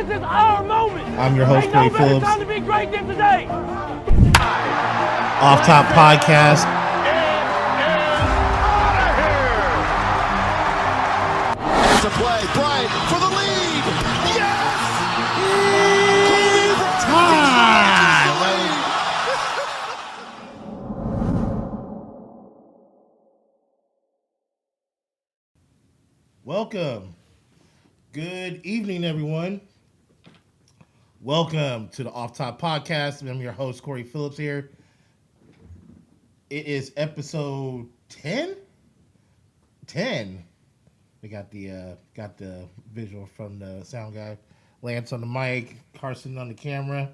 This is our moment. I'm your host, Corey Phillips. Time to be great than today. Offtop podcast. To play, Bryant for the lead. Yes! Time. Welcome. Good evening, everyone. Welcome to the Offtop podcast. I'm your host, Corey Phillips here. It is episode 10? 10. We got the visual from the sound guy. Lance on the mic, Carson on the camera.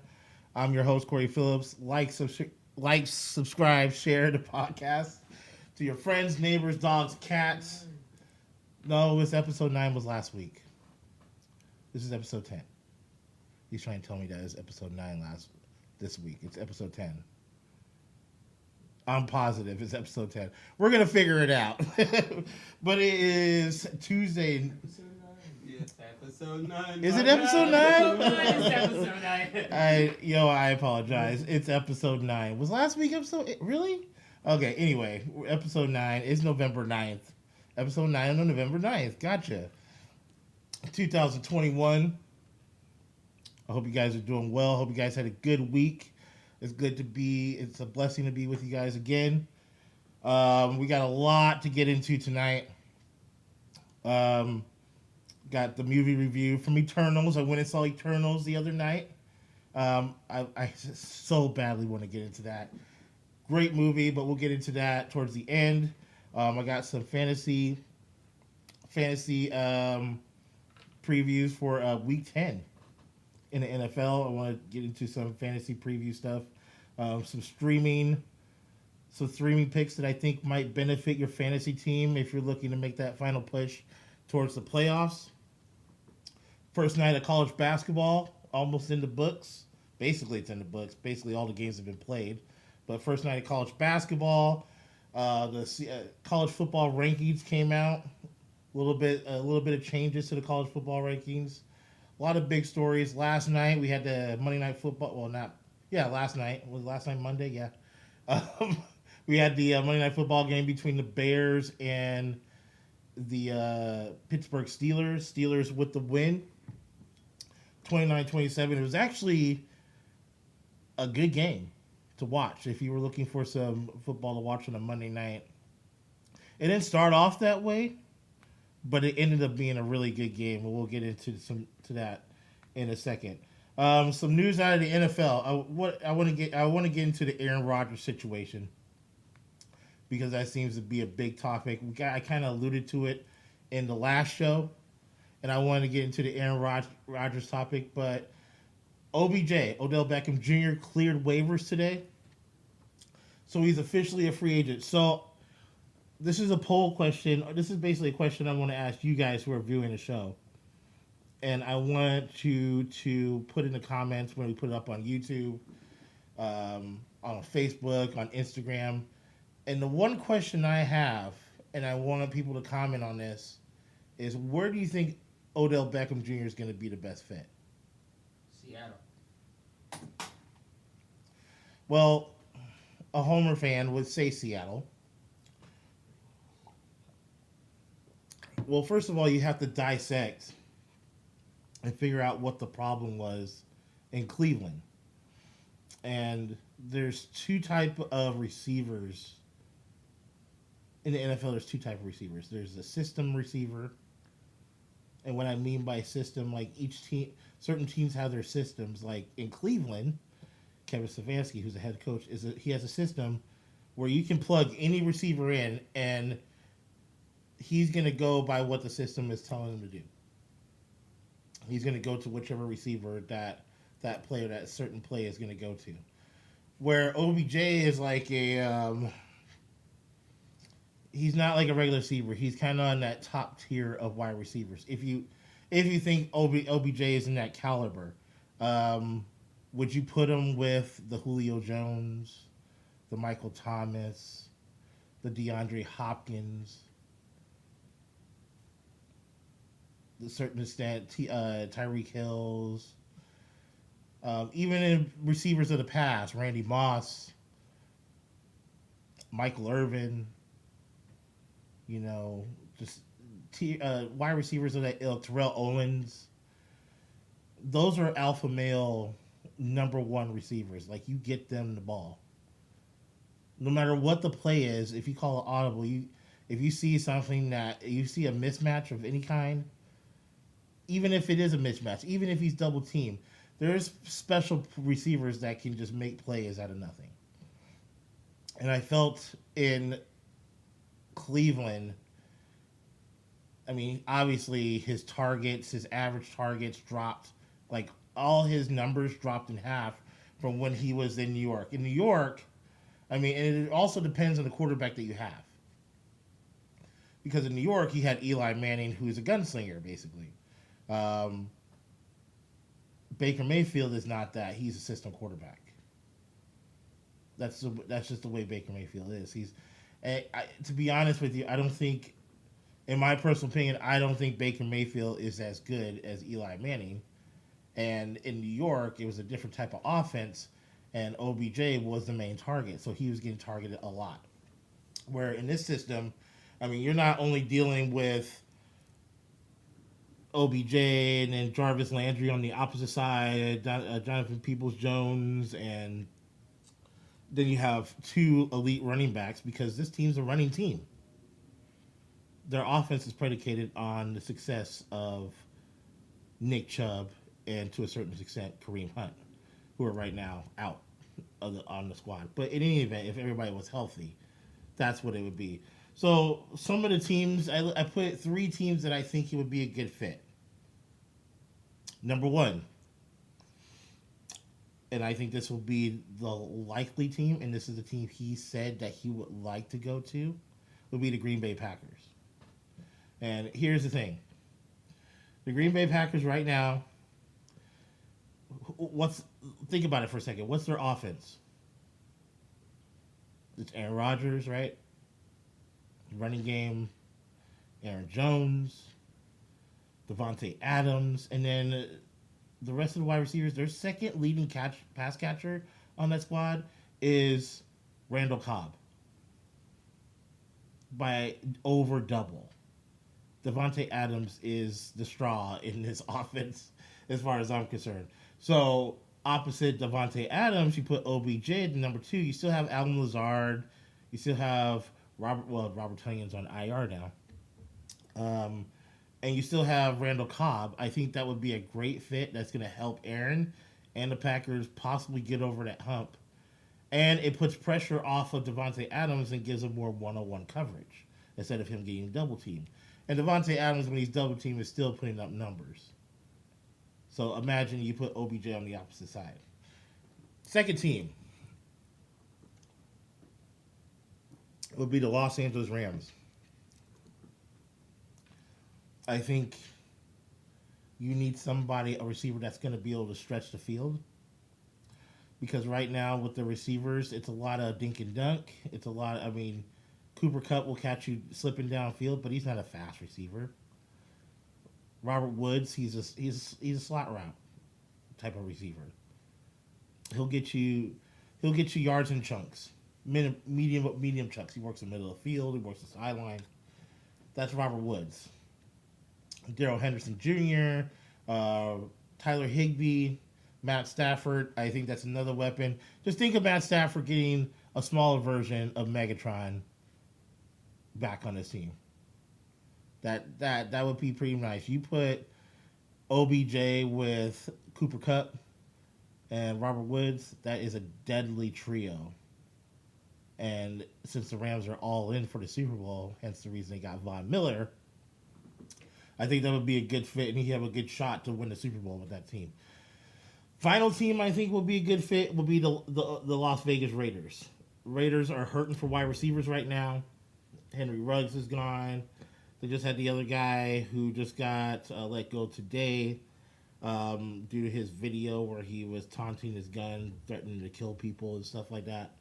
I'm your host, Corey Phillips. Like, subscribe, share the podcast to your friends, neighbors, dogs, cats. No, it's episode 9 was last week. This is episode 10. He's trying to tell me that it's episode 9 this week. It's episode 10. I'm positive it's episode 10. We're going to figure it out. But it is Tuesday. It's episode 9. Is it episode 9? It's episode 9. I apologize. It's episode 9. Was last week episode? Really? Okay, anyway, episode 9 is November 9th. Episode 9 on November 9th. Gotcha. 2021. I hope you guys are doing well. Hope you guys had a good week. It's a blessing to be with you guys again. We got a lot to get into tonight. Got the movie review from Eternals. I went and saw Eternals the other night. I so badly want to get into that. Great movie, but we'll get into that towards the end. I got some fantasy previews for week 10 in the NFL. I want to get into some fantasy preview stuff, some streaming picks that I think might benefit your fantasy team if you're looking to make that final push towards the playoffs. First night of college basketball, almost in the books. Basically, it's in the books. Basically, all the games have been played. But first night of college basketball, the college football rankings came out. A little bit of changes to the college football rankings. A lot of big stories. Last night we had the Monday Night Football. Last night. Was last night Monday? Yeah. We had the Monday Night Football game between the Bears and the Pittsburgh Steelers. Steelers with the win. 29-27. It was actually a good game to watch if you were looking for some football to watch on a Monday night. It didn't start off that way, but it ended up being a really good game, and we'll get into that in a second. Some news out of the NFL. I want to get into the Aaron Rodgers situation because that seems to be a big topic. I kind of alluded to it in the last show, and I wanted to get into the Aaron Rodgers topic, but OBJ, Odell Beckham Jr., cleared waivers today, so he's officially a free agent. So this is a poll question. This is basically a question I want to ask you guys who are viewing the show. And I want you to put in the comments when we put it up on YouTube, on Facebook, on Instagram. And the one question I have, and I want people to comment on this, is where do you think Odell Beckham Jr. is going to be the best fit? Seattle. Well, a Homer fan would say Seattle. Well, first of all, you have to dissect and figure out what the problem was in Cleveland. And there's two types of receivers. In the NFL, there's two types of receivers. There's a system receiver. And what I mean by system, like each team, certain teams have their systems. Like in Cleveland, Kevin Stefanski, who's the head coach, he has a system where you can plug any receiver in and he's going to go by what the system is telling him to do. He's going to go to whichever receiver that certain play is going to go to. Where OBJ is like he's not like a regular receiver. He's kind of on that top tier of wide receivers. If you think OBJ is in that caliber, would you put him with the Julio Jones, the Michael Thomas, the DeAndre Hopkins? a certain extent, Tyreek Hills, even in receivers of the past, Randy Moss, Michael Irvin, just wide receivers of that ilk, Terrell Owens. Those are alpha male number one receivers. Like, you get them the ball. No matter what the play is, if you call it audible, if you see something that you see a mismatch of any kind, even if it is a mismatch, even if he's double teamed, there's special receivers that can just make plays out of nothing. And I felt in Cleveland, I mean, obviously his average targets dropped, like all his numbers dropped in half from when he was in New York. In New York, I mean, and it also depends on the quarterback that you have. Because in New York, he had Eli Manning, who's a gunslinger, basically. Baker Mayfield is not that. He's a system quarterback. That's just the way Baker Mayfield is. To be honest with you, I don't think, in my personal opinion, I don't think Baker Mayfield is as good as Eli Manning. And in New York, it was a different type of offense, and OBJ was the main target, so he was getting targeted a lot. Where in this system, I mean, you're not only dealing with OBJ and then Jarvis Landry on the opposite side, Jonathan Peoples-Jones, and then you have two elite running backs, because this team's a running team. Their offense is predicated on the success of Nick Chubb and, to a certain extent, Kareem Hunt, who are right now out on the squad. But in any event, if everybody was healthy, that's what it would be. So some of the teams, I put 3 teams that I think it would be a good fit. Number 1, and I think this will be the likely team, and this is the team he said that he would like to go to, would be the Green Bay Packers. And here's the thing. The Green Bay Packers right now, think about it for a second. What's their offense? It's Aaron Rodgers, right? Running game, Aaron Jones, Devontae Adams, and then the rest of the wide receivers, their second leading pass catcher on that squad is Randall Cobb by over double. Devontae Adams is the straw in this offense as far as I'm concerned. So opposite Devontae Adams, you put OBJ at number 2. You still have Allen Lazard. You still have Robert Tonyan's on IR now. And you still have Randall Cobb. I think that would be a great fit. That's going to help Aaron and the Packers possibly get over that hump. And it puts pressure off of Devontae Adams and gives him more one-on-one coverage instead of him getting double-teamed. And Devontae Adams, when he's double-teamed, is still putting up numbers. So imagine you put OBJ on the opposite side. Second team would be the Los Angeles Rams. I think you need a receiver that's going to be able to stretch the field. Because right now with the receivers, it's a lot of dink and dunk. Cooper Kupp will catch you slipping downfield, but he's not a fast receiver. Robert Woods, he's a slot route type of receiver. He'll get you yards in chunks, medium chunks. He works the middle of the field. He works the sideline. That's Robert Woods. Darrell Henderson Jr., Tyler Higbee, Matt Stafford. I think that's another weapon. Just think of Matt Stafford getting a smaller version of Megatron back on his team. That would be pretty nice. You put OBJ with Cooper Kupp and Robert Woods, that is a deadly trio. And since the Rams are all in for the Super Bowl, hence the reason they got Von Miller, I think that would be a good fit, and he'd have a good shot to win the Super Bowl with that team. Final team I think will be a good fit will be the Las Vegas Raiders. Raiders are hurting for wide receivers right now. Henry Ruggs is gone. They just had the other guy who just got let go today due to his video where he was taunting his gun, threatening to kill people and stuff like that,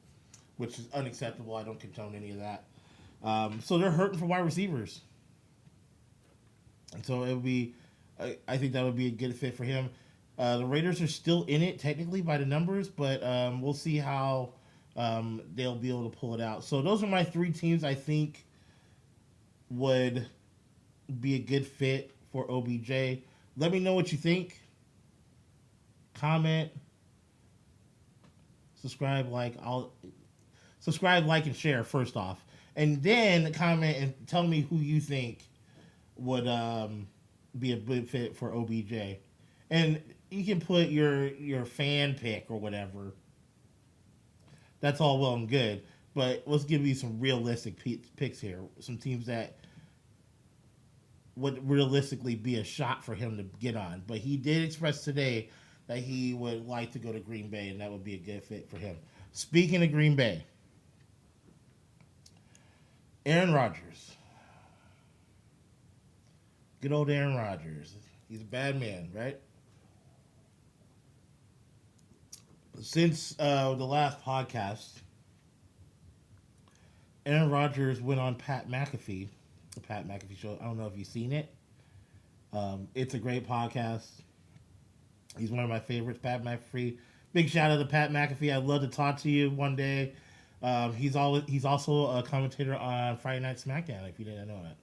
which is unacceptable. I don't condone any of that. So they're hurting for wide receivers. And so it would be I think that would be a good fit for him. The Raiders are still in it technically by the numbers, but we'll see how they'll be able to pull it out. So those are my 3 teams I think would be a good fit for OBJ. Let me know what you think. Comment, subscribe, like, and share first off, and then comment and tell me who you think would be a good fit for OBJ, and you can put your fan pick or whatever. That's all well and good, but let's give you some realistic picks here. Some teams that would realistically be a shot for him to get on. But he did express today that he would like to go to Green Bay, and that would be a good fit for him. Speaking of Green Bay, Aaron Rodgers. Good old Aaron Rodgers. He's a bad man, right? Since the last podcast, Aaron Rodgers went on Pat McAfee, the Pat McAfee show. I don't know if you've seen it. It's a great podcast. He's one of my favorites, Pat McAfee. Big shout out to Pat McAfee. I'd love to talk to you one day. He's also a commentator on Friday Night SmackDown, if you didn't know that.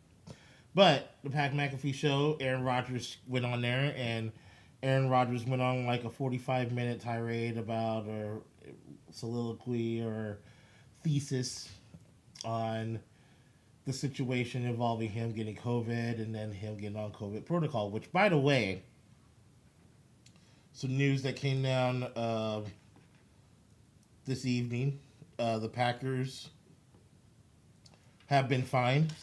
But the Pat McAfee show, Aaron Rodgers went on there, and Aaron Rodgers went on like a 45-minute tirade about or soliloquy or thesis on the situation involving him getting COVID and then him getting on COVID protocol, which, by the way, some news that came down this evening, the Packers have been fined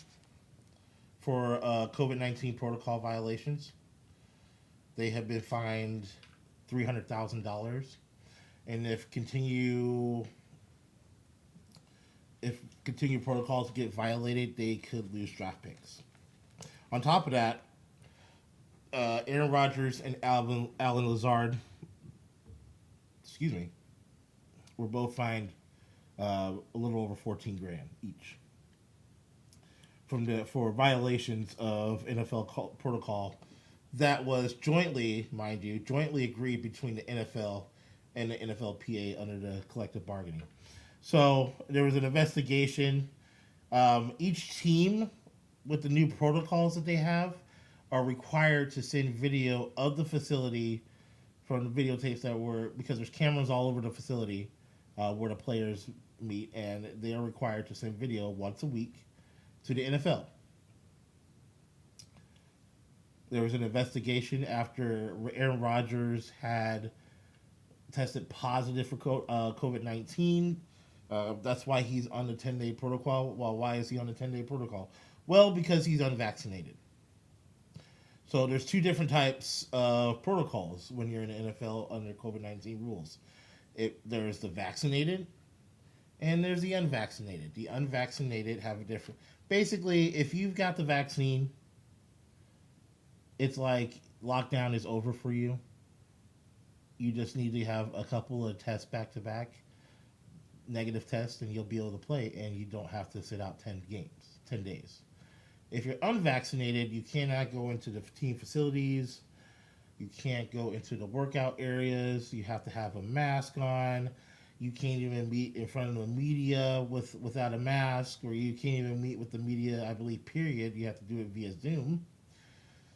for COVID-19 protocol violations. They have been fined $300,000, and if continued protocols get violated, they could lose draft picks. On top of that, Aaron Rodgers and Allen Lazard, were both fined a little over $14,000 each for violations of NFL protocol that was jointly agreed between the NFL and the NFLPA under the collective bargaining. So there was an investigation. Each team, with the new protocols that they have, are required to send video of the facility from the videotapes that were, because there's cameras all over the facility where the players meet, and they are required to send video once a week to the NFL. There was an investigation after Aaron Rodgers had tested positive for COVID-19. That's why he's on the 10-day protocol. Well, why is he on the 10-day protocol? Well, because he's unvaccinated. So there's 2 different types of protocols when you're in the NFL under COVID-19 rules. There's the vaccinated, and there's the unvaccinated. The unvaccinated have a different... Basically, if you've got the vaccine, it's like lockdown is over for you. You just need to have a couple of tests back-to-back, negative tests, and you'll be able to play, and you don't have to sit out 10 days. If you're unvaccinated, you cannot go into the team facilities. You can't go into the workout areas. You have to have a mask on. You can't even meet in front of the media without a mask, or you can't even meet with the media, I believe, period. You have to do it via Zoom.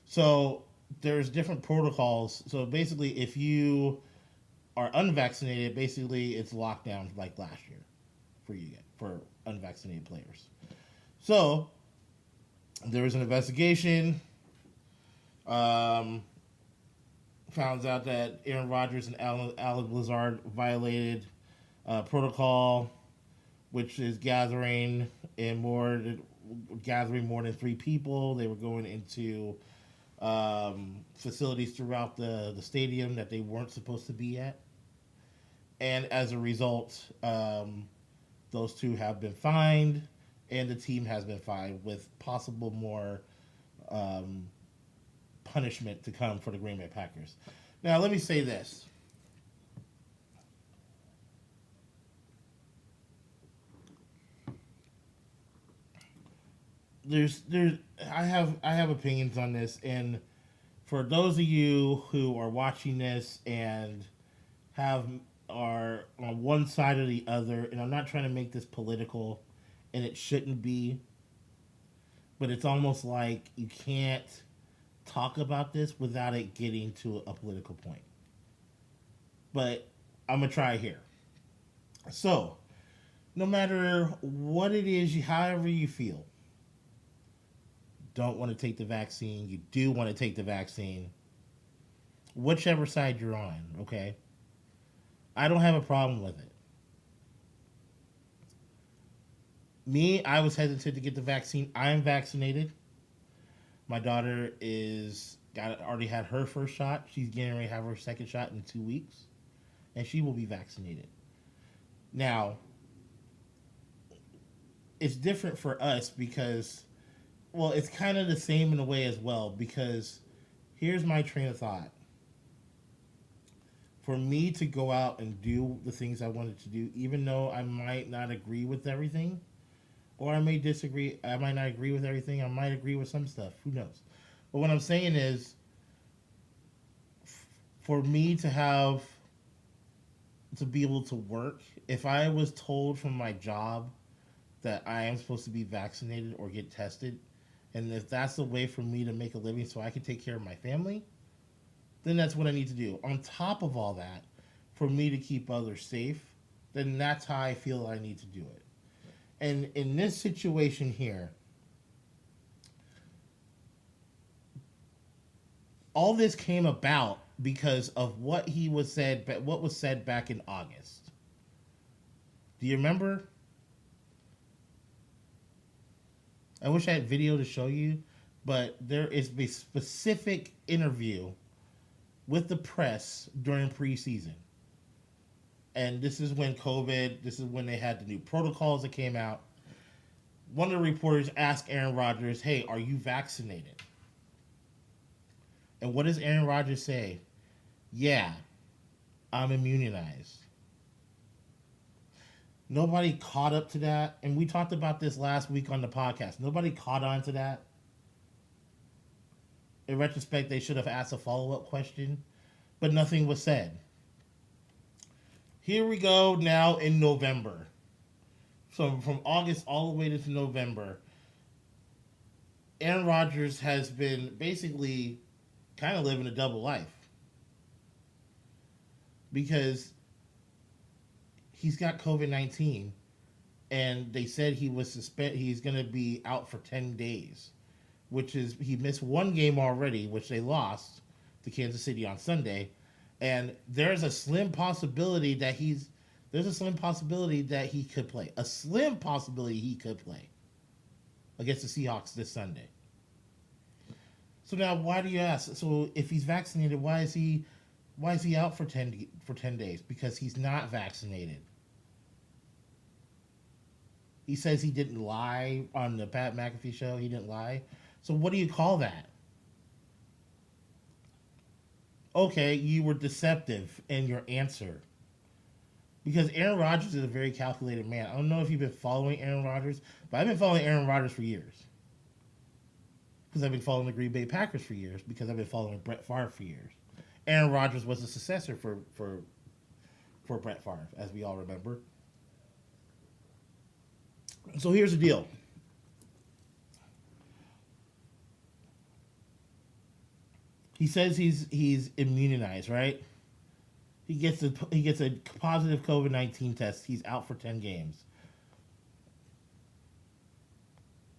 So there's different protocols. So basically, if you are unvaccinated, basically it's lockdown like last year for unvaccinated players. So there was an investigation. Found out that Aaron Rodgers and Allen Lazard violated protocol, which is gathering more than 3 people. They were going into facilities throughout the stadium that they weren't supposed to be at, and as a result, those 2 have been fined, and the team has been fined with possible more punishment to come for the Green Bay Packers. Now, let me say this. I have opinions on this, and For those of you who are watching this and are on one side or the other, and I'm not trying to make this political, and it shouldn't be, but it's almost like you can't talk about this without it getting to a political point. But I'm going to try here. So, no matter what it is, however you feel, don't want to take the vaccine, you do want to take the vaccine, whichever side you're on, okay? I don't have a problem with it. Me, I was hesitant to get the vaccine. I am vaccinated. My daughter already had her first shot. She's getting ready to have her second shot in 2 weeks. And she will be vaccinated. Now, it's different for us because, well, it's kind of the same in a way as well, because here's my train of thought. For me to go out and do the things I wanted to do, even though I might not agree with everything, or I may disagree, I might not agree with everything, I might agree with some stuff, who knows. But what I'm saying is, for me to be able to work, if I was told from my job that I am supposed to be vaccinated or get tested, and if that's the way for me to make a living so I can take care of my family, then that's what I need to do. On top of all that, for me to keep others safe, then that's how I feel I need to do it. And in this situation here, all this came about because of what was said back in August. Do you remember? I wish I had video to show you, but there is a specific interview with the press during preseason. And this is when they had the new protocols that came out. One of the reporters asked Aaron Rodgers, "Hey, are you vaccinated?" And what does Aaron Rodgers say? "Yeah, I'm immunized." Nobody caught up to that. And we talked about this last week on the podcast. Nobody caught on to that. In retrospect, they should have asked a follow-up question, but nothing was said. Here we go now in November. So from August all the way to November, Aaron Rodgers has been basically kind of living a double life. Because he's got COVID-19, and they said he's going to be out for 10 days. Which is, he missed one game already, which they lost to Kansas City on Sunday, and there's a slim possibility that he could play. A slim possibility he could play against the Seahawks this Sunday. So now, why do you ask? So if he's vaccinated, why is he out for 10 days? Because he's not vaccinated. He says he didn't lie on the Pat McAfee show. He didn't lie. So what do you call that? Okay, you were deceptive in your answer. Because Aaron Rodgers is a very calculated man. I don't know if you've been following Aaron Rodgers, but I've been following Aaron Rodgers for years. Because I've been following the Green Bay Packers for years. Because I've been following Brett Favre for years. Aaron Rodgers was the successor for Brett Favre, as we all remember. So here's the deal. He says he's immunized, right? He gets a positive COVID-19 test. He's out for 10 games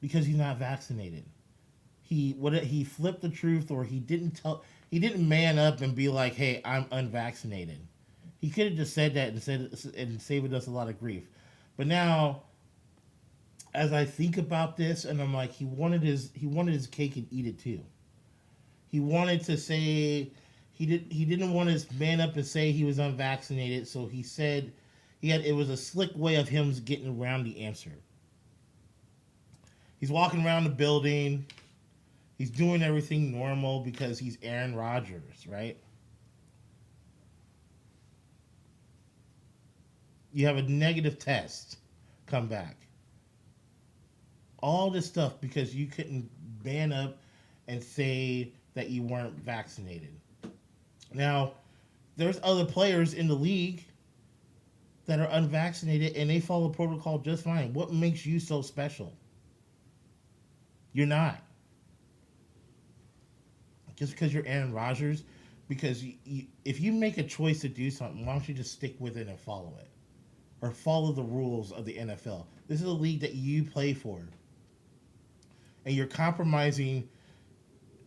because he's not vaccinated. He flipped the truth, or he didn't man up and be like, "Hey, I'm unvaccinated." He could have just said that and saved us a lot of grief. But now, as I think about this, and I'm like, he wanted his cake and eat it too. He wanted to say he didn't want to man up and say he was unvaccinated, so he said it was a slick way of him getting around the answer. He's walking around the building. He's doing everything normal because he's Aaron Rodgers, right? You have a negative test come back. All this stuff because you couldn't man up and say that you weren't vaccinated. Now, there's other players in the league that are unvaccinated and they follow protocol just fine. What makes you so special? You're not. Just because you're Aaron Rodgers, because if you make a choice to do something, why don't you just stick with it and follow it? Or follow the rules of the NFL. This is a league that you play for. And you're compromising.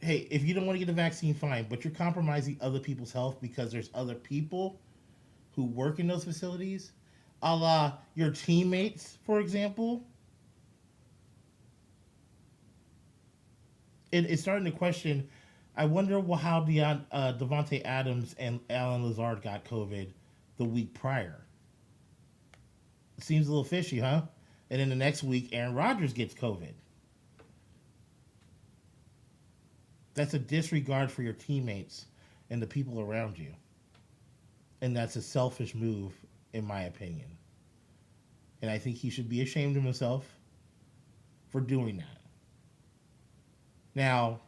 Hey, if you don't want to get the vaccine, fine. But you're compromising other people's health because there's other people who work in those facilities. A la your teammates, for example. It's starting to question. I wonder how Devontae Adams and Alan Lazard got COVID the week prior. It seems a little fishy, huh? And then the next week, Aaron Rodgers gets COVID. That's a disregard for your teammates and the people around you. And that's a selfish move, in my opinion. And I think he should be ashamed of himself for doing that. Now,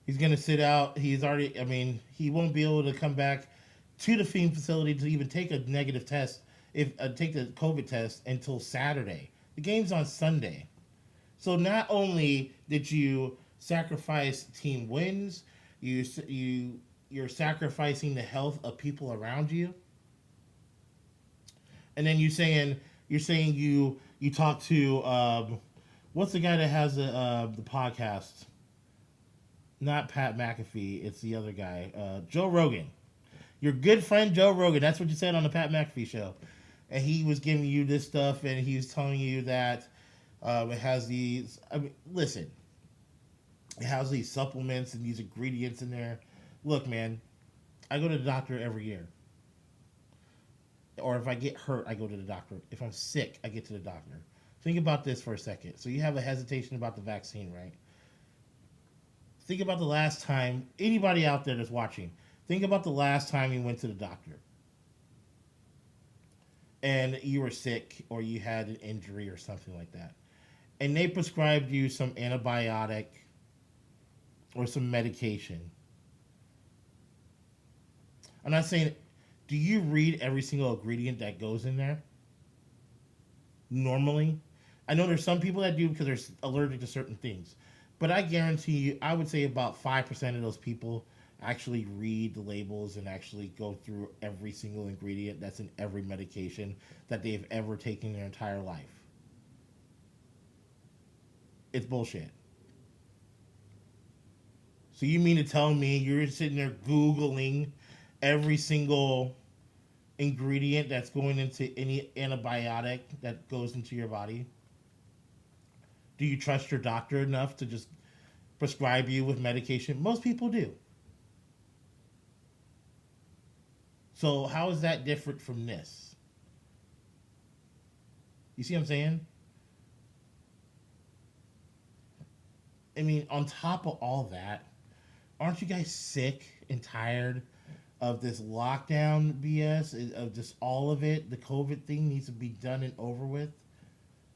he's going to sit out. He won't be able to come back to the field facility to even take a negative test, take the COVID test until Saturday. The game's on Sunday. So not only did you sacrifice team wins, you're sacrificing the health of people around you. And then you're saying you talk to what's the guy that has the podcast? Not Pat McAfee, it's the other guy, Joe Rogan. Your good friend Joe Rogan. That's what you said on the Pat McAfee show, and he was giving you this stuff, and he was telling you that it has these. Listen, it has these supplements and these ingredients in there. Look, man, I go to the doctor every year. Or if I get hurt, I go to the doctor. If I'm sick, I get to the doctor. Think about this for a second. So you have a hesitation about the vaccine, right? Think about the last time, anybody out there that's watching, think about the last time you went to the doctor. And you were sick or you had an injury or something like that. And they prescribed you some antibiotic or some medication. I'm not saying, do you read every single ingredient that goes in there? Normally. I know there's some people that do because they're allergic to certain things. But I guarantee you, I would say about 5% of those people actually read the labels and actually go through every single ingredient that's in every medication that they've ever taken in their entire life. It's bullshit. So you mean to tell me you're sitting there Googling every single ingredient that's going into any antibiotic that goes into your body? Do you trust your doctor enough to just prescribe you with medication? Most people do. So how is that different from this? You see what I'm saying? I mean, on top of all that, aren't you guys sick and tired of this lockdown BS, of just all of it? The COVID thing needs to be done and over with.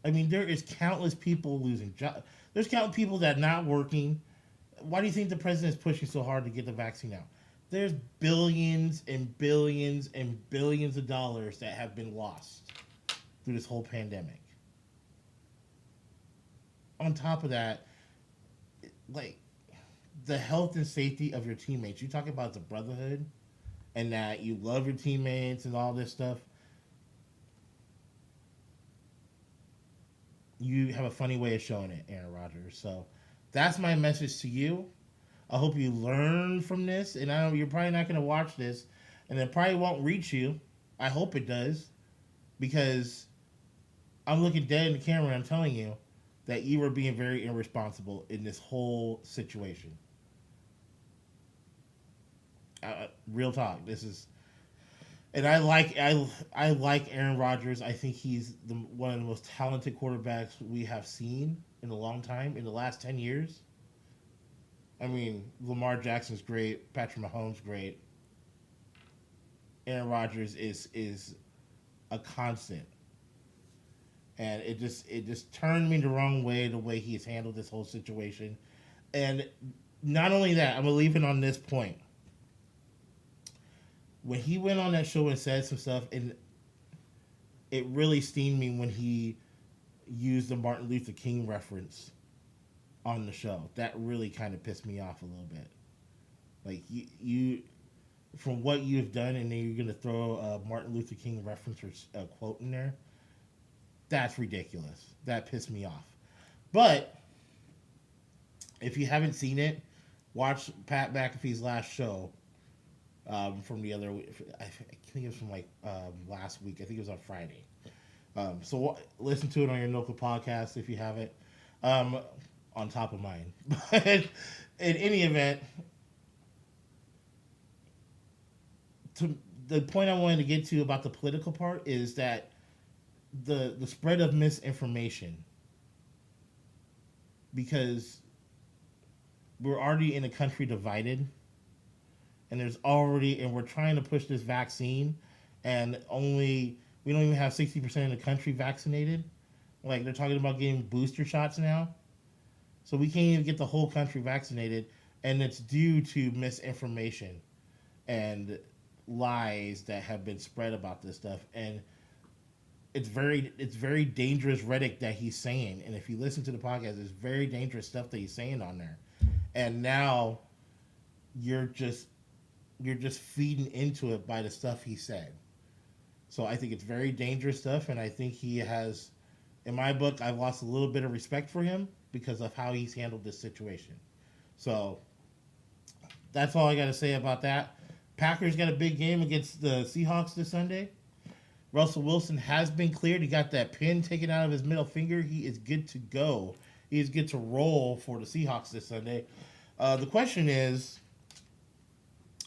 I mean, there is countless people losing jobs. There's countless people that are not working. Why do you think the president is pushing so hard to get the vaccine out? There's billions and billions and billions of dollars that have been lost through this whole pandemic. On top of that, like, the health and safety of your teammates. You talk about the brotherhood and that you love your teammates and all this stuff. You have a funny way of showing it, Aaron Rodgers. So that's my message to you. I hope you learn from this. And I know you're probably not going to watch this, and it probably won't reach you. I hope it does, because I'm looking dead in the camera and I'm telling you that you were being very irresponsible in this whole situation. Real talk. This is, and I like Aaron Rodgers. I think he's one of the most talented quarterbacks we have seen in a long time, in the last 10 years. I mean, Lamar Jackson's great. Patrick Mahomes great. Aaron Rodgers is a constant. And it just turned me the wrong way, the way he has handled this whole situation. And not only that, I'm going to leave it on this point. When he went on that show and said some stuff, and it really steamed me when he used the Martin Luther King reference on the show. That really kind of pissed me off a little bit. Like, you from what you've done, and then you're going to throw a Martin Luther King reference or a quote in there, that's ridiculous. That pissed me off. But if you haven't seen it, watch Pat McAfee's last show from the other week. I think it was from last week. I think it was on Friday. So listen to it on your local podcast if you have it. On top of mine. But in any event, the point I wanted to get to about the political part is that the spread of misinformation, because we're already in a country divided, and we're trying to push this vaccine, and we don't even have 60% of the country vaccinated. Like, they're talking about getting booster shots now. So we can't even get the whole country vaccinated, and it's due to misinformation and lies that have been spread about this stuff. And it's very dangerous rhetoric that he's saying. And if you listen to the podcast, it's very dangerous stuff that he's saying on there. And now you're just feeding into it by the stuff he said. So I think it's very dangerous stuff, and I think he has, in my book, I've lost a little bit of respect for him because of how he's handled this situation. So that's all I got to say about that. Packers got a big game against the Seahawks this Sunday. Russell Wilson has been cleared. He got that pin taken out of his middle finger. He is good to go. He is good to roll for the Seahawks this Sunday. The question is,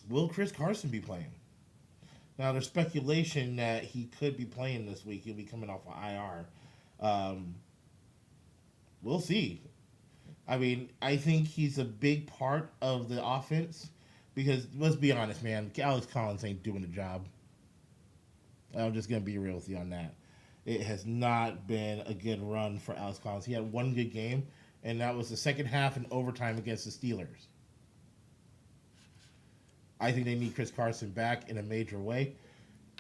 will Chris Carson be playing? Now, there's speculation that he could be playing this week. He'll be coming off of IR. We'll see. I mean, I think he's a big part of the offense because, let's be honest, man, Alex Collins ain't doing the job. I'm just going to be real with you on that. It has not been a good run for Alex Collins. He had one good game, and that was the second half in overtime against the Steelers. I think they need Chris Carson back in a major way.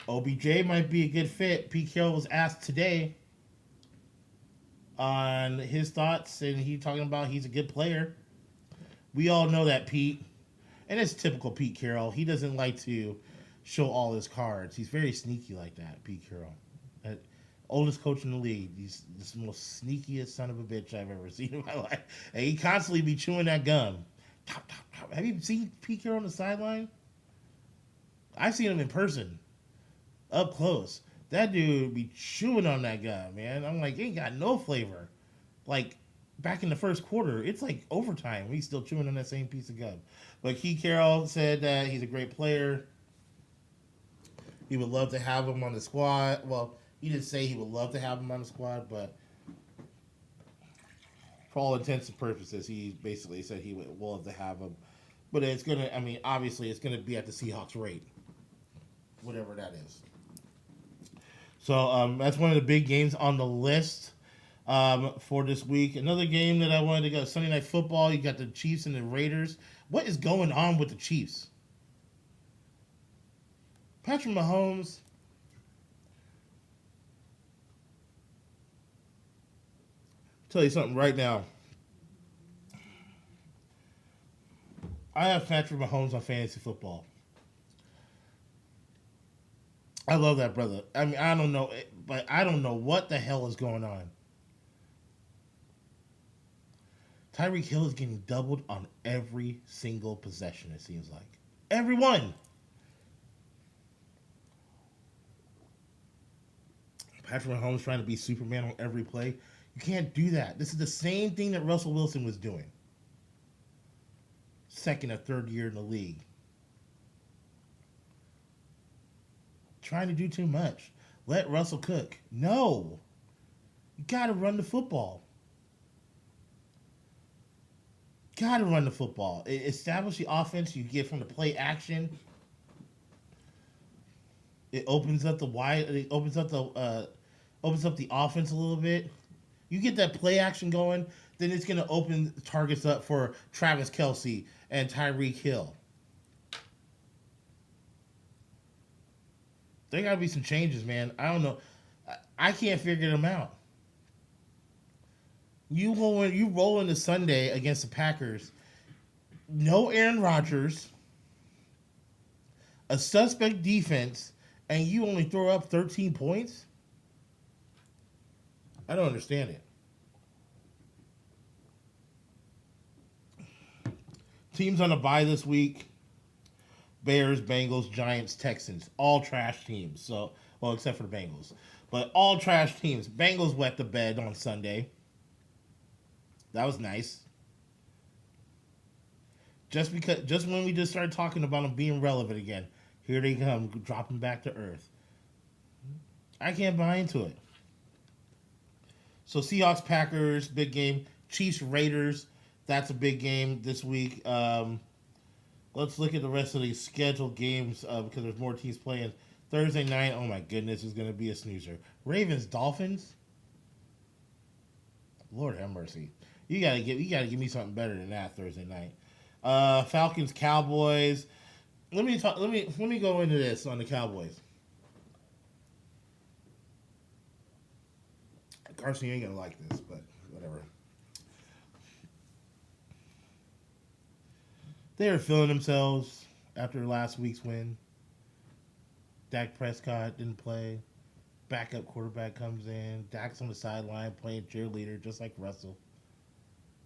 OBJ might be a good fit. Pete Carroll was asked today on his thoughts, and he's talking about he's a good player. We all know that, Pete. And it's typical Pete Carroll. He doesn't like to show all his cards. He's very sneaky like that, Pete Carroll. Oldest coach in the league. He's the most sneakiest son of a bitch I've ever seen in my life. And he constantly be chewing that gum. Have you seen Pete Carroll on the sideline? I've seen him in person, up close. That dude be chewing on that gum, man. I'm like, he ain't got no flavor. Like, back in the first quarter, it's like overtime. He's still chewing on that same piece of gum. But Pete Carroll said that he's a great player. He would love to have him on the squad. Well, he didn't say he would love to have him on the squad, but for all intents and purposes, he basically said he would love to have him. But it's going to, I mean, obviously, it's going to be at the Seahawks rate, whatever that is. So that's one of the big games on the list for this week. Another game that I wanted to go, Sunday Night Football. You got the Chiefs and the Raiders. What is going on with the Chiefs? Patrick Mahomes. Tell you something right now. I have Patrick Mahomes on fantasy football. I love that brother. I mean, I don't know, but I don't know what the hell is going on. Tyreek Hill is getting doubled on every single possession, it seems like. Every one. Patrick Mahomes trying to be Superman on every play. You can't do that. This is the same thing that Russell Wilson was doing. Second or third year in the league. Trying to do too much. Let Russell cook. No. You got to run the football. Got to run the football. Establish the offense you get from the play action. It opens up the wide. It opens up the offense a little bit. You get that play action going. then it's going to open targets up for Travis Kelce and Tyreek Hill. There got to be some changes, man. I don't know. I can't figure them out. You roll into Sunday against the Packers. No Aaron Rodgers. A suspect defense. And you only throw up 13 points? I don't understand it. Teams on a bye this week. Bears, Bengals, Giants, Texans. All trash teams. So, well, except for the Bengals. But all trash teams. Bengals wet the bed on Sunday. That was nice. Just when we just started talking about them being relevant again, here they come, dropping back to earth. I can't buy into it. So Seahawks, Packers, big game. Chiefs, Raiders, that's a big game this week. Let's look at the rest of these scheduled games because there's more teams playing. Thursday night, oh my goodness, is going to be a snoozer. Ravens, Dolphins. Lord have mercy. You gotta give me something better than that Thursday night. Falcons, Cowboys. Let me go into this on the Cowboys. Carson, you ain't gonna like this, but whatever. They were feeling themselves after last week's win. Dak Prescott didn't play. Backup quarterback comes in. Dak's on the sideline playing cheerleader just like Russell.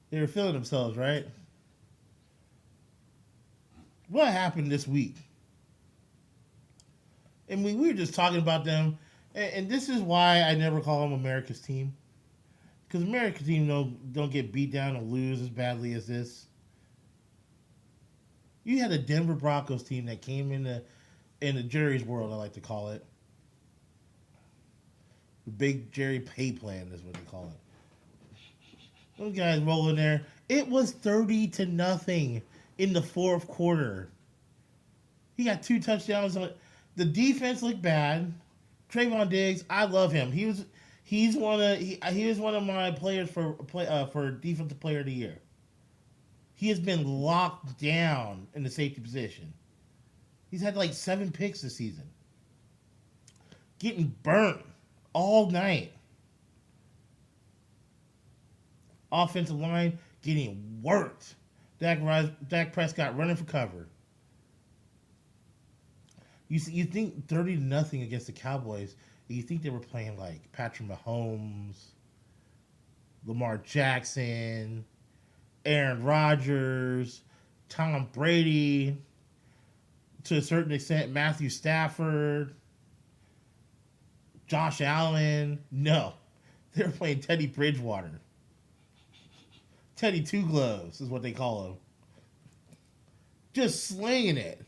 They were feeling themselves, right? What happened this week? And we were just talking about them, and this is why I never call them America's team. Because America's team don't get beat down and lose as badly as this. You had a Denver Broncos team that came in the Jerry's world, I like to call it. The big Jerry pay plan is what they call it. Those guys rolling there. It was 30-0 in the fourth quarter. He got 2 touchdowns. The defense looked bad. Trayvon Diggs, I love him. He was one of my players for defensive player of the year. He has been locked down in the safety position. He's had like 7 picks this season. Getting burnt all night. Offensive line getting worked. Dak Prescott running for cover. You think 30-0 against the Cowboys, you think they were playing like Patrick Mahomes, Lamar Jackson, Aaron Rodgers, Tom Brady, to a certain extent, Matthew Stafford, Josh Allen. No, they were playing Teddy Bridgewater. Teddy Two Gloves is what they call him. Just slinging it.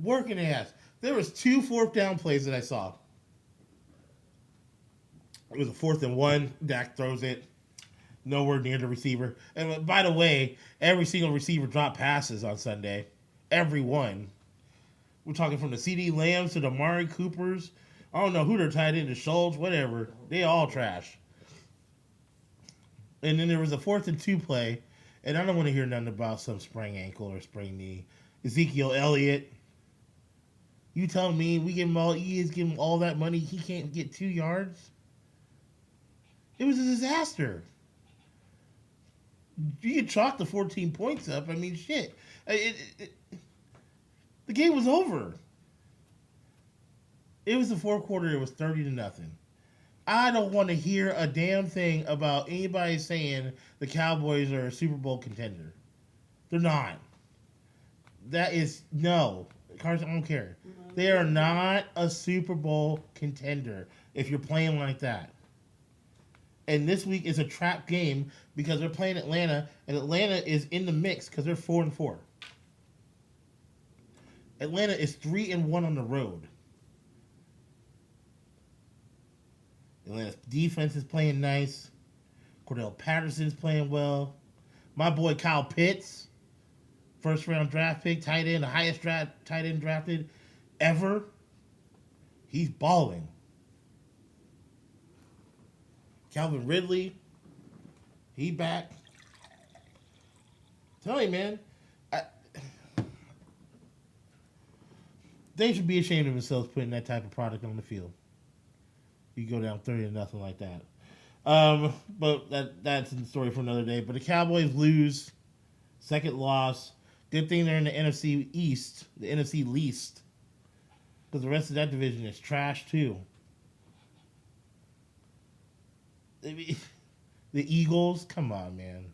Working ass. There was 2 fourth down plays that I saw. It was a 4th and 1. Dak throws it. Nowhere near the receiver. And by the way, every single receiver dropped passes on Sunday. Every one. We're talking from the CD Lambs to the Amari Coopers. I don't know who they're tied into, Schultz, whatever. They all trash. And then there was a 4th and 2 play, and I don't want to hear nothing about some sprained ankle or sprained knee. Ezekiel Elliott. You tell me he give him all that money, he can't get 2 yards? It was a disaster. You could chalk the 14 points up. I mean, shit. The game was over. It was the fourth quarter. It was 30-0. I don't want to hear a damn thing about anybody saying the Cowboys are a Super Bowl contender. They're not. That is, no. Carson, I don't care. They are not a Super Bowl contender if you're playing like that. And this week is a trap game because they're playing Atlanta, and Atlanta is in the mix because they're 4-4. Atlanta is 3-1 on the road. Atlanta's defense is playing nice. Cordell Patterson's playing well. My boy Kyle Pitts, first round draft pick, tight end, the highest tight end drafted ever. He's balling. Calvin Ridley, he back. Tell you, man. They should be ashamed of themselves putting that type of product on the field. You go down 30-0 like that. But that's the story for another day. But the Cowboys lose, second loss. Good thing they're in the NFC East, the NFC least, because the rest of that division is trash too. The Eagles, come on, man.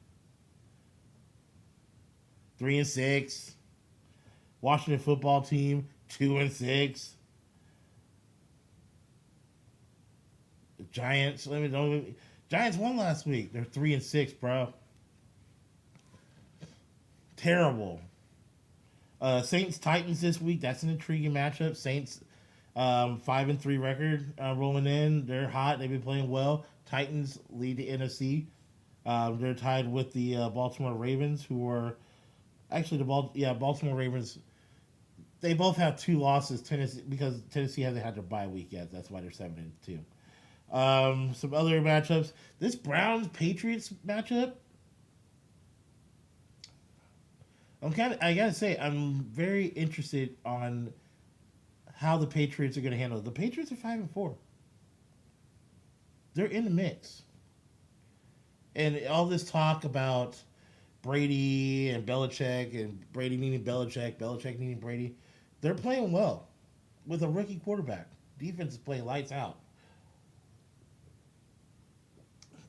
3-6. Washington football team 2-6. The Giants. Giants won last week. They're 3-6, bro. Terrible. Saints Titans this week. That's an intriguing matchup. Saints 5-3 record rolling in. They're hot. They've been playing well. Titans lead the NFC. They're tied with the Baltimore Ravens, who are actually Baltimore Ravens. They both have 2 losses. Because Tennessee hasn't had their bye week yet. That's why they're 7-2. Some other matchups. This Browns Patriots matchup. I gotta say, I'm very interested on how the Patriots are going to handle it. The Patriots are 5-4. They're in the mix. And all this talk about Brady and Belichick and Brady needing Belichick needing Brady, they're playing well with a rookie quarterback. Defense is playing lights out.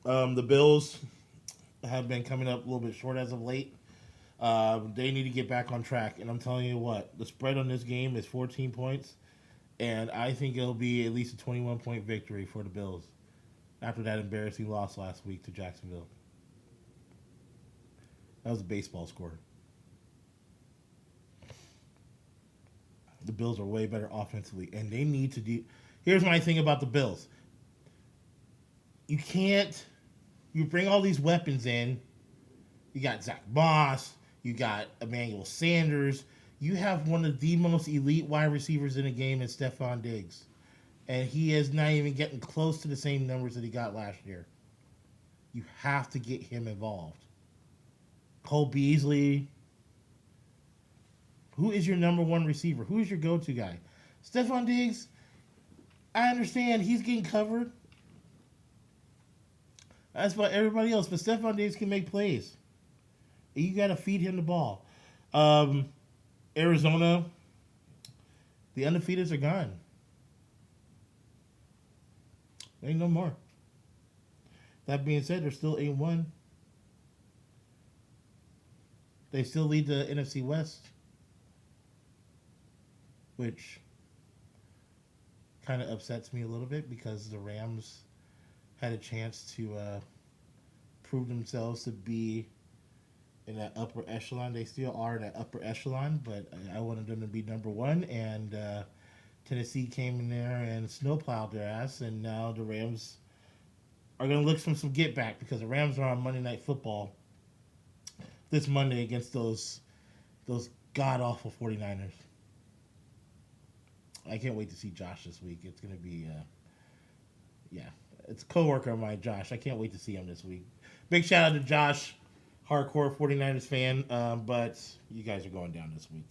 The Bills have been coming up a little bit short as of late. They need to get back on track. And I'm telling you what, the spread on this game is 14 points. And I think it'll be at least a 21-point victory for the Bills after that embarrassing loss last week to Jacksonville. That was a baseball score. The Bills are way better offensively. And they need to do... Here's my thing about the Bills. You can't... You bring all these weapons in. You got Zach Moss. You got Emmanuel Sanders. You have one of the most elite wide receivers in the game in Stephon Diggs. And he is not even getting close to the same numbers that he got last year. You have to get him involved. Cole Beasley. Who is your number one receiver? Who is your go-to guy? Stephon Diggs, I understand he's getting covered. That's about everybody else. But Stephon Diggs can make plays. You got to feed him the ball. Arizona, the undefeateds are gone. Ain't no more. That being said, they're still 8-1. They still lead the NFC West, which kind of upsets me a little bit because the Rams had a chance to prove themselves to be in that upper echelon. They still are in that upper echelon, but I wanted them to be number one, and Tennessee came in there and snowplowed their ass, and now the Rams are going to look for some get back because the Rams are on Monday Night Football this Monday against those god-awful 49ers. I can't wait to see Josh this week. It's going to be, it's a coworker of mine, Josh. I can't wait to see him this week. Big shout out to Josh, hardcore 49ers fan, but you guys are going down this week.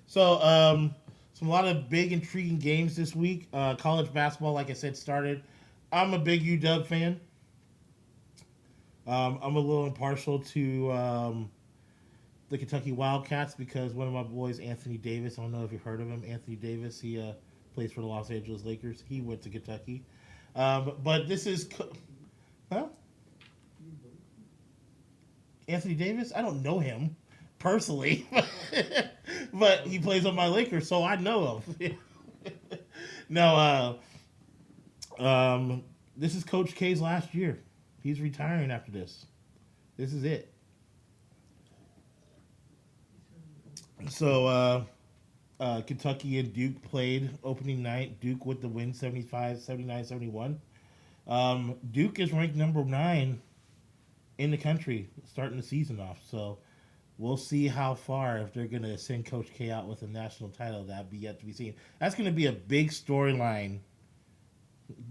So, a lot of big, intriguing games this week. College basketball, like I said, started. I'm a big UW fan. I'm a little impartial to the Kentucky Wildcats because one of my boys, Anthony Davis, I don't know if you've heard of him. Anthony Davis, he plays for the Los Angeles Lakers. He went to Kentucky. But this is... Huh? Anthony Davis? I don't know him personally. But he plays on my Lakers, so I know him. No, this is Coach K's last year. He's retiring after this. This is it. So, Kentucky and Duke played opening night. Duke with the win, 79-71. Duke is ranked number 9 in the country starting the season off. So, we'll see how far, if they're going to send Coach K out with a national title. That'd be yet to be seen. That's going to be a big storyline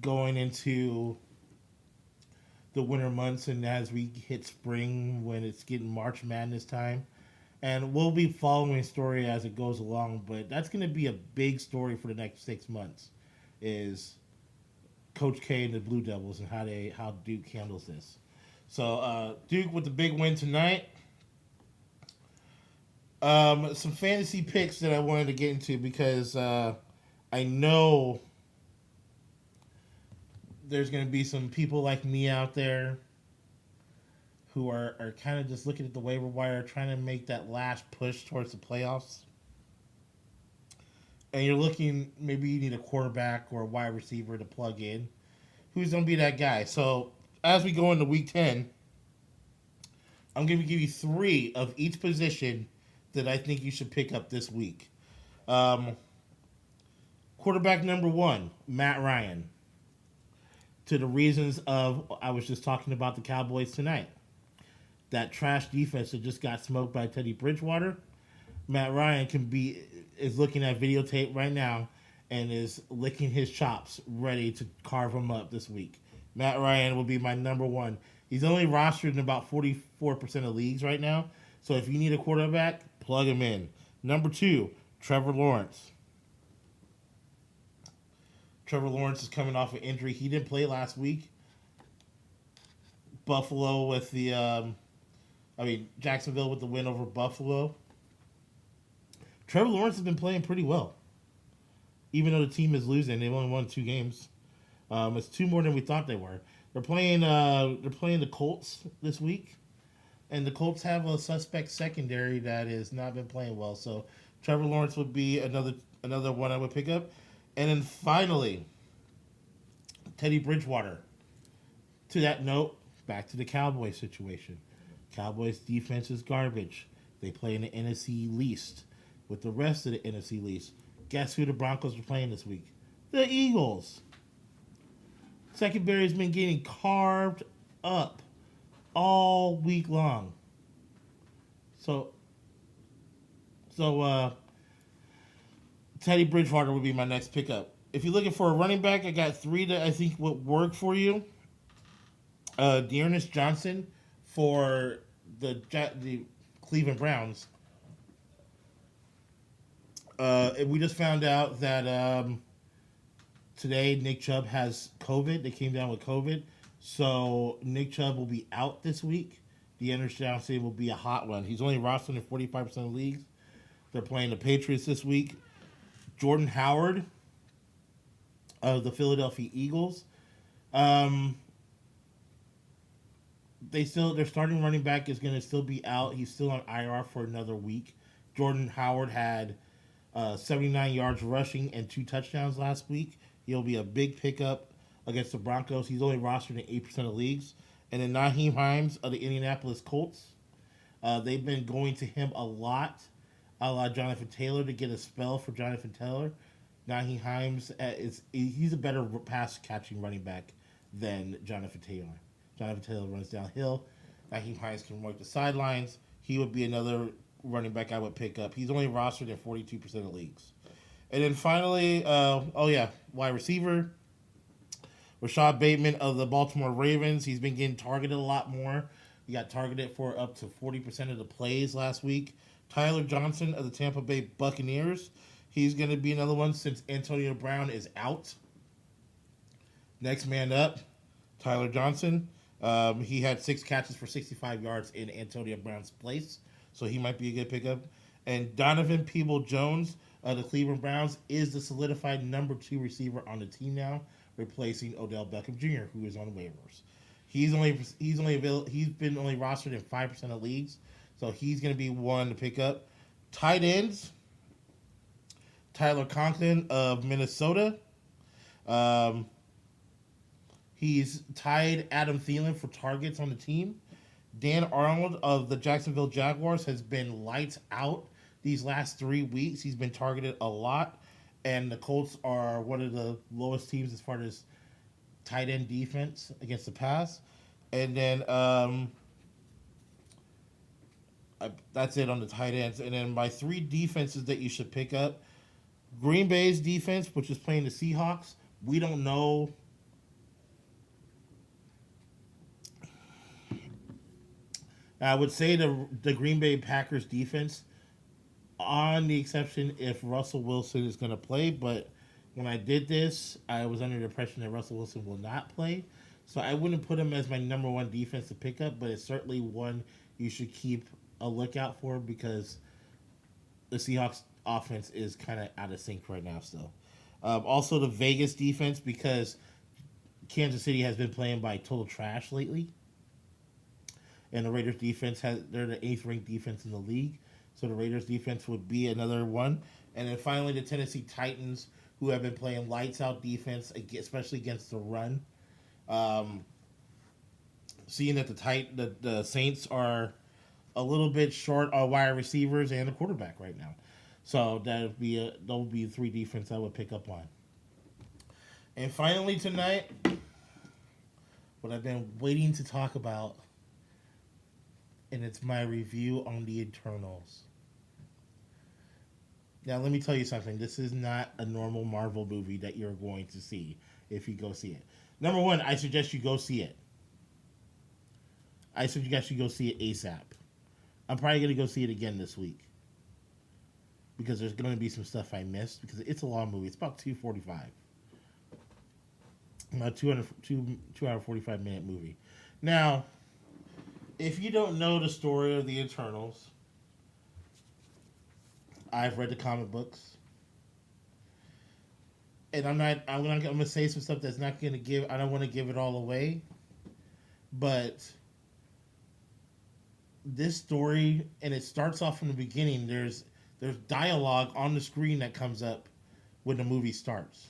going into the winter months and as we hit spring when it's getting March Madness time. And we'll be following story as it goes along, but that's going to be a big story for the next 6 months. Is Coach K and the Blue Devils and how Duke handles this. So Duke with the big win tonight. Some fantasy picks that I wanted to get into because I know there's going to be some people like me out there who are kind of just looking at the waiver wire, trying to make that last push towards the playoffs. And you're looking, maybe you need a quarterback or a wide receiver to plug in. Who's going to be that guy? So as we go into week 10, I'm going to give you 3 of each position that I think you should pick up this week. Quarterback number 1, Matt Ryan. To the reasons of, I was just talking about the Cowboys tonight. That trash defense that just got smoked by Teddy Bridgewater. Matt Ryan is looking at videotape right now and is licking his chops, ready to carve him up this week. Matt Ryan will be my number 1. He's only rostered in about 44% of leagues right now. So if you need a quarterback, plug him in. Number 2, Trevor Lawrence. Trevor Lawrence is coming off an injury. He didn't play last week. Buffalo with Jacksonville with the win over Buffalo. Trevor Lawrence has been playing pretty well. Even though the team is losing, they've only won 2 games. It's 2 more than we thought they were. They're playing the Colts this week. And the Colts have a suspect secondary that has not been playing well. So Trevor Lawrence would be another one I would pick up. And then finally, Teddy Bridgewater. To that note, back to the Cowboys situation. Cowboys defense is garbage. They play in the NFC least with the rest of the NFC least. Guess who the Broncos are playing this week? The Eagles. Secondary has been getting carved up all week long. So Teddy Bridgewater would be my next pickup. If you're looking for a running back, I got 3 that I think would work for you. Dearness Johnson for the Cleveland Browns. We just found out that today Nick Chubb has COVID. They came down with COVID. So Nick Chubb will be out this week. Dearness Johnson will be a hot one. He's only rostered in 45% of leagues. They're playing the Patriots this week. Jordan Howard of the Philadelphia Eagles. Their starting running back is going to still be out. He's still on IR for another week. Jordan Howard had 79 yards rushing and 2 touchdowns last week. He'll be a big pickup against the Broncos. He's only rostered in 8% of leagues. And then Nyheim Hines of the Indianapolis Colts. They've been going to him a lot, a la Jonathan Taylor, to get a spell for Jonathan Taylor. Nyheim Hines he's a better pass-catching running back than Jonathan Taylor. Jonathan Taylor runs downhill. Nyheim Hines can work the sidelines. He would be another running back I would pick up. He's only rostered in 42% of leagues. And then finally, wide receiver, Rashad Bateman of the Baltimore Ravens. He's been getting targeted a lot more. He got targeted for up to 40% of the plays last week. Tyler Johnson of the Tampa Bay Buccaneers. He's going to be another one since Antonio Brown is out. Next man up, Tyler Johnson. He had 6 catches for 65 yards in Antonio Brown's place, so he might be a good pickup. And Donovan Peoples-Jones of the Cleveland Browns is the solidified number 2 receiver on the team now, replacing Odell Beckham Jr., who is on waivers. He's been only rostered in 5% of leagues, so he's going to be one to pick up. Tight ends, Tyler Conklin of Minnesota. He's tied Adam Thielen for targets on the team. Dan Arnold of the Jacksonville Jaguars has been lights out these last 3 weeks. He's been targeted a lot, and the Colts are one of the lowest teams as far as tight end defense against the pass. And then that's it on the tight ends. And then my 3 defenses that you should pick up. Green Bay's defense, which is playing the Seahawks. We don't know I would say the Green Bay Packers defense, on the exception if Russell Wilson is going to play. But when I did this, I was under the impression that Russell Wilson will not play. So I wouldn't put him as my number one defense to pick up, but it's certainly one you should keep a lookout for because the Seahawks offense is kind of out of sync right now still. Also, the Vegas defense, because Kansas City has been playing by total trash lately. And the Raiders defense, they're the 8th ranked defense in the league. So the Raiders defense would be another one. And then finally, the Tennessee Titans, who have been playing lights out defense, especially against the run. Seeing that the Saints are a little bit short on wide receivers and a quarterback right now. So that would be 3 defense I would pick up on. And finally tonight, what I've been waiting to talk about, and it's my review on the Eternals. Now, let me tell you something. This is not a normal Marvel movie that you're going to see if you go see it. Number one, I suggest you go see it. I suggest you go see it ASAP. I'm probably going to go see it again this week. Because there's going to be some stuff I missed. Because it's a long movie. It's about 2:45. About 2 hour 45 minute movie. Now, if you don't know the story of the Eternals, I've read the comic books. And I'm going to say some stuff that's not going to give, I don't want to give it all away. But this story, and it starts off from the beginning, there's dialogue on the screen that comes up when the movie starts.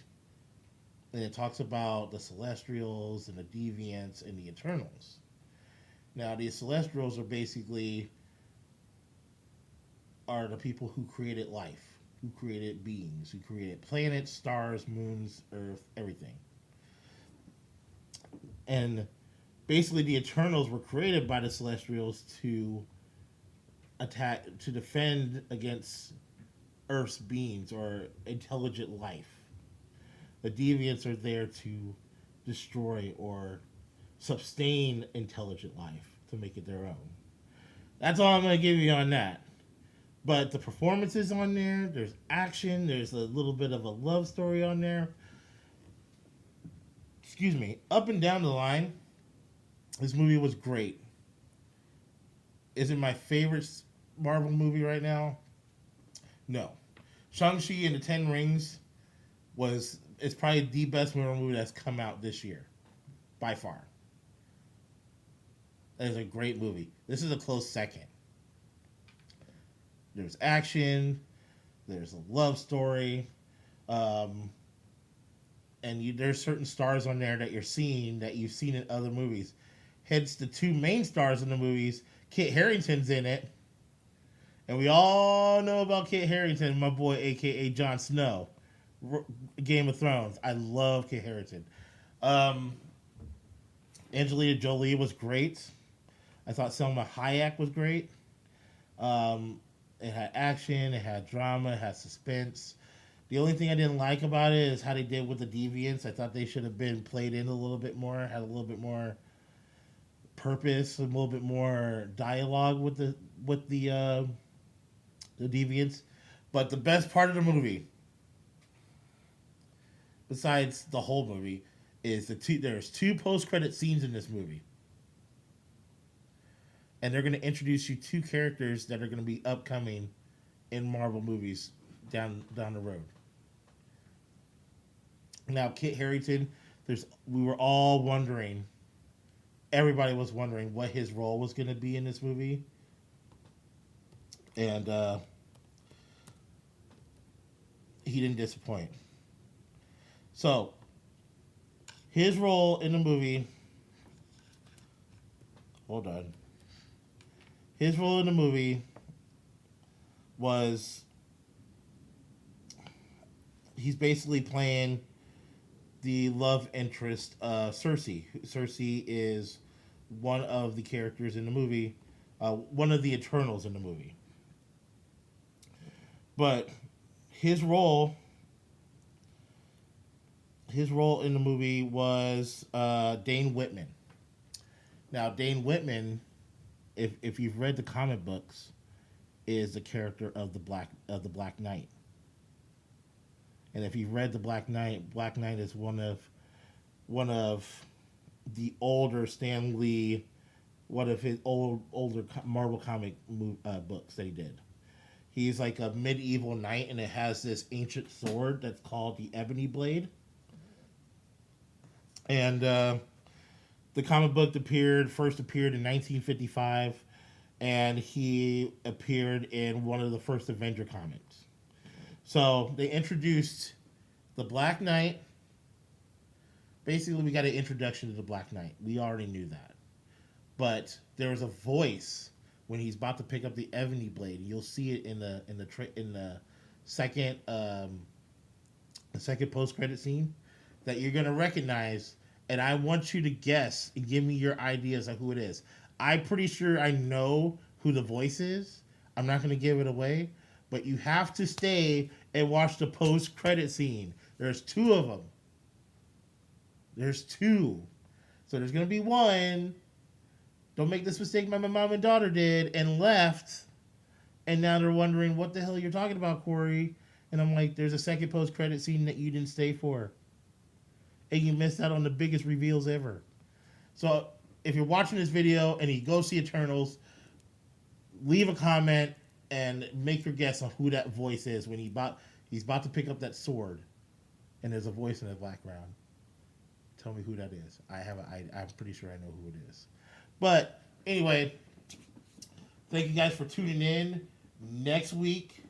And it talks about the Celestials and the Deviants and the Eternals. Now, the Celestials are basically the people who created life, who created beings, who created planets, stars, moons, Earth, everything. And basically, the Eternals were created by the Celestials to defend against Earth's beings or intelligent life. The Deviants are there to destroy or sustain intelligent life to make it their own. That's all I'm going to give you on that. But the performances on there's action, there's a little bit of a love story on there. Excuse me. Up and down the line, this movie was great. Is it my favorite Marvel movie right now? No. Shang-Chi and the Ten Rings it's probably the best Marvel movie that's come out this year. By far. That is a great movie. This is a close second. There's action. There's a love story. And there's certain stars on there that you're seeing that you've seen in other movies. Hence, the 2 main stars in the movies, Kit Harington's in it. And we all know about Kit Harington, my boy, a.k.a. Jon Snow. Game of Thrones. I love Kit Harington. Angelina Jolie was great. I thought Selma Hayek was great. It had action, it had drama, it had suspense. The only thing I didn't like about it is how they did with the Deviants. I thought they should have been played in a little bit more, had a little bit more purpose, a little bit more dialogue with the Deviants. But the best part of the movie, besides the whole movie, is there's 2 post-credit scenes in this movie. And they're going to introduce you 2 characters that are going to be upcoming in Marvel movies down the road. Now, Kit Harington, we were all wondering, everybody was wondering what his role was going to be in this movie. And he didn't disappoint. So, his role in the movie... Hold on. His role in the movie was... He's basically playing the love interest, Cersei. Cersei is one of the characters in the movie, one of the Eternals in the movie. But his role in the movie was Dane Whitman. Now, Dane Whitman if you've read the comic books, is the character of the Black Knight. And if you've read the Black Knight is one of the older Stan Lee, one of his older Marvel comic books that he did. He's like a medieval knight, and it has this ancient sword that's called the Ebony Blade. And the comic book first appeared in 1955, and he appeared in one of the first Avenger comics. So they introduced the Black Knight. Basically, we got an introduction to the Black Knight. We already knew that. But there was a voice when he's about to pick up the Ebony Blade. You'll see it in the second post-credit scene that you're gonna recognize, and I want you to guess and give me your ideas of who it is. I'm pretty sure I know who the voice is. I'm not gonna give it away, but you have to stay and watch the post-credit scene. There's 2 of them. There's 2. So there's gonna be one. Don't make this mistake my mom and daughter did and left, and now they're wondering what the hell you're talking about, Corey. And I'm like, there's a second post-credit scene that you didn't stay for. And you missed out on the biggest reveals ever. So if you're watching this video and you go see Eternals, leave a comment and make your guess on who that voice is when he's about to pick up that sword and there's a voice in the background. Tell me who that is. I'm pretty sure I know who it is. But anyway, thank you guys for tuning in. Next week,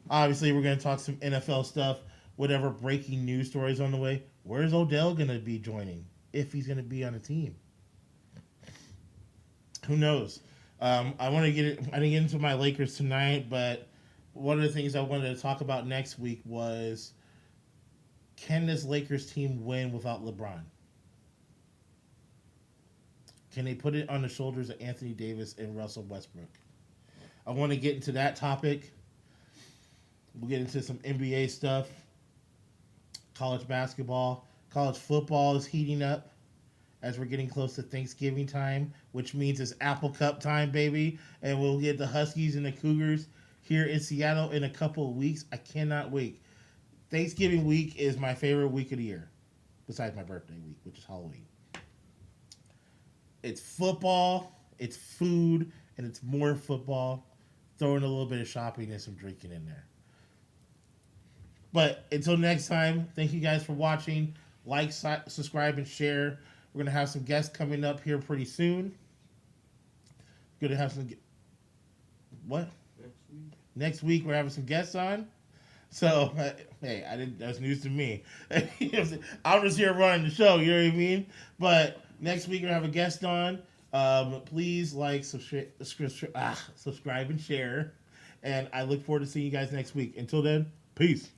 obviously, we're going to talk some NFL stuff, whatever breaking news stories on the way. Where's Odell going to be joining? If he's going to be on a team. Who knows? I didn't get into my Lakers tonight, but one of the things I wanted to talk about next week was, can this Lakers team win without LeBron? Can they put it on the shoulders of Anthony Davis and Russell Westbrook? I want to get into that topic. We'll get into some NBA stuff. College basketball. College football is heating up as we're getting close to Thanksgiving time, which means it's Apple Cup time, baby. And we'll get the Huskies and the Cougars here in Seattle in a couple of weeks. I cannot wait. Thanksgiving week is my favorite week of the year, besides my birthday week, which is Halloween. It's football, it's food, and it's more football. Throw in a little bit of shopping and some drinking in there. But until next time, thank you guys for watching. Like, subscribe, and share. We're going to have some guests coming up here pretty soon. Going to have some... What? Next week, we're having some guests on. So, hey, that's news to me. I'm just here running the show, you know what I mean? But next week, we're going to have a guest on. Please like, subscribe, and share. And I look forward to seeing you guys next week. Until then, peace.